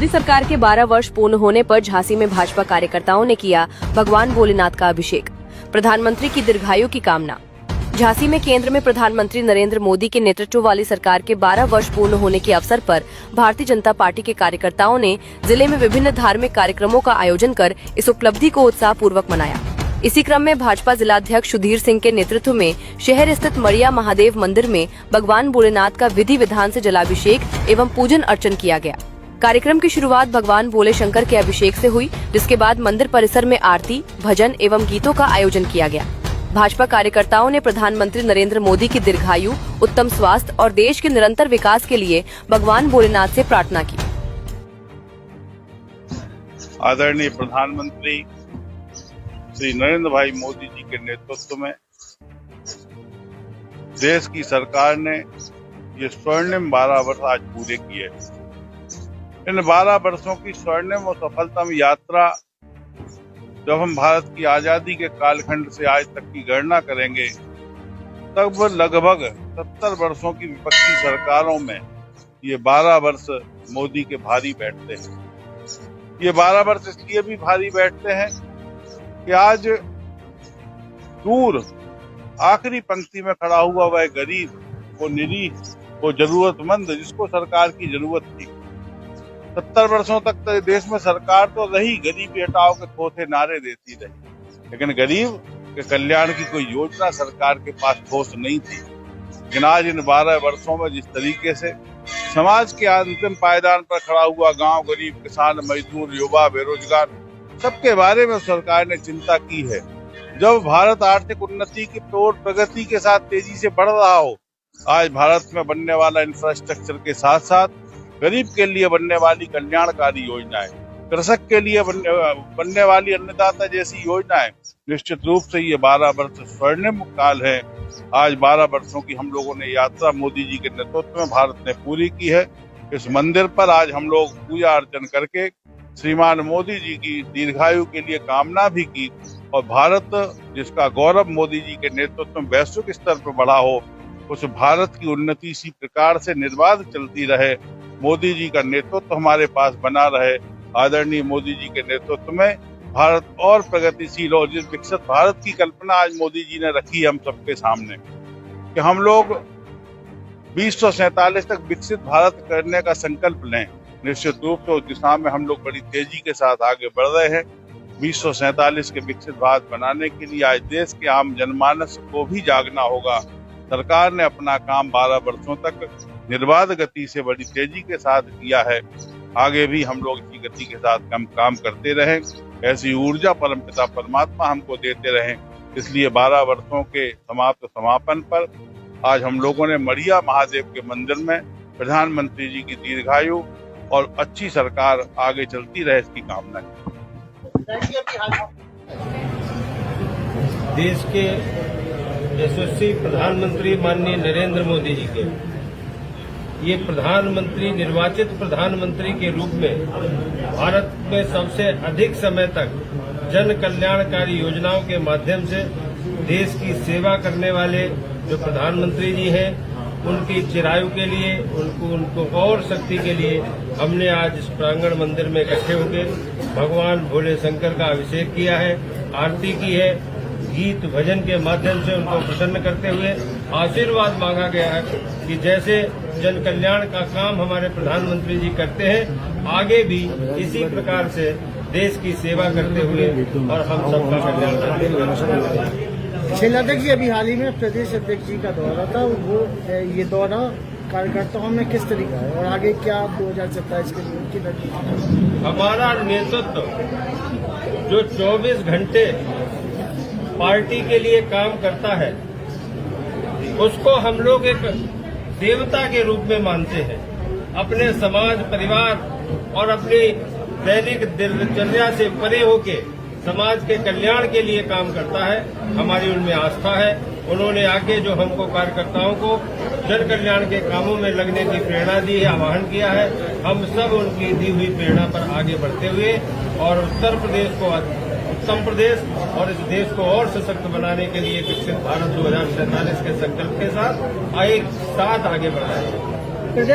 मोदी सरकार के 12 वर्ष पूर्ण होने पर झांसी में भाजपा कार्यकर्ताओं ने किया भगवान भोलेनाथ का अभिषेक। प्रधानमंत्री की दीर्घायु की कामना। झांसी में केंद्र में प्रधानमंत्री नरेंद्र मोदी के नेतृत्व वाली सरकार के 12 वर्ष पूर्ण होने के अवसर पर भारतीय जनता पार्टी के कार्यकर्ताओं ने जिले में विभिन्न धार्मिक कार्यक्रमों का आयोजन कर इस उपलब्धि को उत्साह पूर्वक मनाया। इसी क्रम में भाजपा जिलाध्यक्ष सुधीर सिंह के नेतृत्व में शहर स्थित मड़िया महादेव मंदिर में भगवान भोलेनाथ का विधि विधान से जलाभिषेक एवं पूजन अर्चन किया गया। कार्यक्रम की शुरुआत भगवान भोले शंकर के अभिषेक से हुई, जिसके बाद मंदिर परिसर में आरती, भजन एवं गीतों का आयोजन किया गया। भाजपा कार्यकर्ताओं ने प्रधानमंत्री नरेंद्र मोदी की दीर्घायु, उत्तम स्वास्थ्य और देश के निरंतर विकास के लिए भगवान भोलेनाथ से प्रार्थना की। आदरणीय प्रधानमंत्री श्री नरेंद्र भाई मोदी जी के नेतृत्व में देश की सरकार ने ये स्वर्णिम 12 वर्ष आज पूरे किए। इन 12 वर्षों की स्वर्णिम और सफलतम यात्रा जब हम भारत की आजादी के कालखंड से आज तक की गणना करेंगे तब लगभग 70 वर्षों की विपक्षी सरकारों में ये 12 वर्ष मोदी के भारी बैठते हैं। ये 12 वर्ष इसलिए भी भारी बैठते हैं कि आज दूर आखिरी पंक्ति में खड़ा हुआ वह गरीब, वो निरीह, वो जरूरतमंद जिसको सरकार की जरूरत थी। 70 वर्षों तक तो देश में सरकार तो रही, गरीबी हटाओ के थोथे नारे देती रही, लेकिन गरीब के कल्याण की कोई योजना सरकार के पास ठोस नहीं थी। लेकिन आज इन 12 वर्षों में जिस तरीके से समाज के अंतिम पायदान पर खड़ा हुआ गांव, गरीब, किसान, मजदूर, युवा, बेरोजगार, सबके बारे में सरकार ने चिंता की है। जब भारत आर्थिक उन्नति की प्रगति के साथ तेजी से बढ़ रहा हो, आज भारत में बनने वाला इंफ्रास्ट्रक्चर के साथ साथ गरीब के लिए बनने वाली कल्याणकारी योजनाएं, कृषक के लिए बनने वाली अन्नदाता जैसी योजनाएं, निश्चित रूप से ये 12 वर्ष स्वर्णिम काल है। आज 12 वर्षों की हम लोगों ने यात्रा मोदी जी के नेतृत्व में भारत ने पूरी की है। इस मंदिर पर आज हम लोग पूजा अर्चन करके श्रीमान मोदी जी की दीर्घायु के लिए कामना भी की और भारत जिसका गौरव मोदी जी के नेतृत्व में वैश्विक स्तर पर बढ़ा हो, उस भारत की उन्नति इसी प्रकार से निर्बाध चलती रहे। मोदी जी का नेतृत्व हमारे पास बना रहे। आदरणीय मोदी जी के नेतृत्व में भारत और प्रगतिशील और जिस विकसित भारत की कल्पना आज मोदी जी ने रखी है हम सबके सामने कि हम लोग 2047 तक विकसित भारत करने का संकल्प लें। निश्चित रूप से उस दिशा में हम लोग बड़ी तेजी के साथ आगे बढ़ रहे हैं। 2047 के विकसित भारत बनाने के लिए आज देश के आम जनमानस को भी जागना होगा। सरकार ने अपना काम 12 वर्षों तक निर्बाध गति से बड़ी तेजी के साथ किया है। आगे भी हम लोग इसी गति के साथ काम करते रहें, ऐसी ऊर्जा परमपिता परमात्मा हमको देते रहें। इसलिए 12 वर्षों के समापन पर आज हम लोगों ने मड़िया महादेव के मंदिर में प्रधानमंत्री जी की दीर्घायु और अच्छी सरकार आगे चलती रहे इसकी कामना की। देश के यशस्वी प्रधानमंत्री माननीय नरेंद्र मोदी जी के ये प्रधानमंत्री, निर्वाचित प्रधानमंत्री के रूप में भारत में सबसे अधिक समय तक जन कल्याणकारी योजनाओं के माध्यम से देश की सेवा करने वाले जो प्रधानमंत्री जी हैं, उनकी चिरायु के लिए, उनको और शक्ति के लिए हमने आज इस प्रांगण मंदिर में इकट्ठे होकर भगवान भोले शंकर का अभिषेक किया है, आरती की है, गीत भजन के माध्यम से उनको प्रसन्न करते हुए आशीर्वाद मांगा गया है कि जैसे जन कल्याण का काम हमारे प्रधानमंत्री जी करते हैं, आगे भी इसी प्रकार से देश की सेवा करते हुए और हम सबका कल्याण करते हुए। जिलाध्यक्ष जी, अभी हाल ही में प्रदेश अध्यक्ष जी का दौरा था, वो ये दौरा कार्यकर्ताओं में किस तरीका है और आगे क्या 2027 के लिए उनकी रणनीति? हमारा नेतृत्व जो 24 घंटे पार्टी के लिए काम करता है, उसको हम लोग एक देवता के रूप में मानते हैं। अपने समाज, परिवार और अपनी दैनिक दिनचर्या से परे होके समाज के कल्याण के लिए काम करता है। हमारी उनमें आस्था है। उन्होंने आके जो हमको कार्यकर्ताओं को जन कल्याण के कामों में लगने की प्रेरणा दी है, आह्वान किया है, हम सब उनकी दी हुई प्रेरणा पर आगे बढ़ते हुए और उत्तर प्रदेश को उत्तम प्रदेश और इस देश को और सशक्त बनाने के लिए विकसित भारत 2047 के संकल्प के साथ एक साथ आगे बढ़ाएंगे।